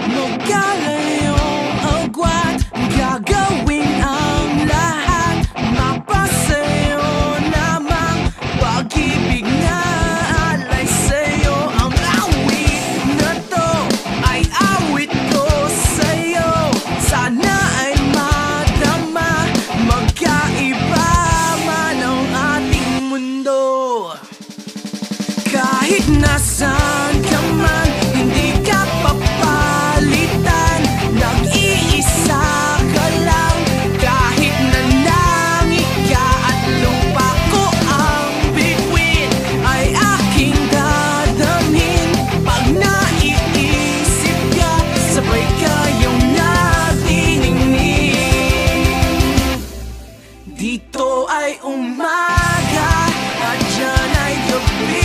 Magalayong agwat, gagawin ang lahat. Mapasayo namang pag-ibig na alay sa'yo. Ang awit na to ay awit ko sa'yo. Sana ay madama, magkaiba man ang ating mundo. Kahit nasaan ka man, hindi ka papalitan. Nag-iisa ka lang, kahit nanangik ka at lupa ko ang bituin, ay aking dadamhin. Pag naiisip ka, sabay kayong natiningning. Dito ay umaga at dyan ay gabi.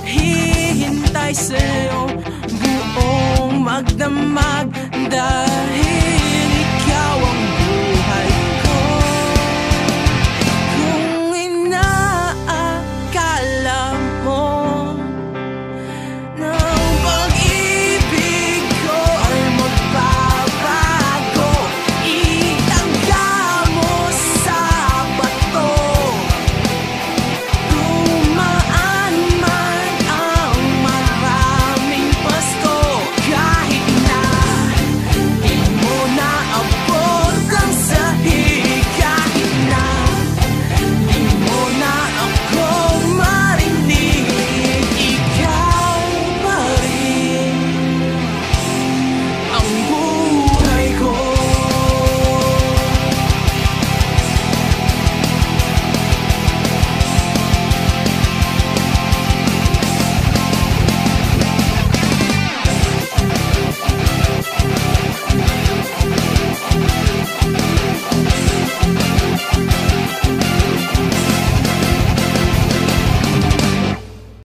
Maghihintay sa'yo, buong magdamag.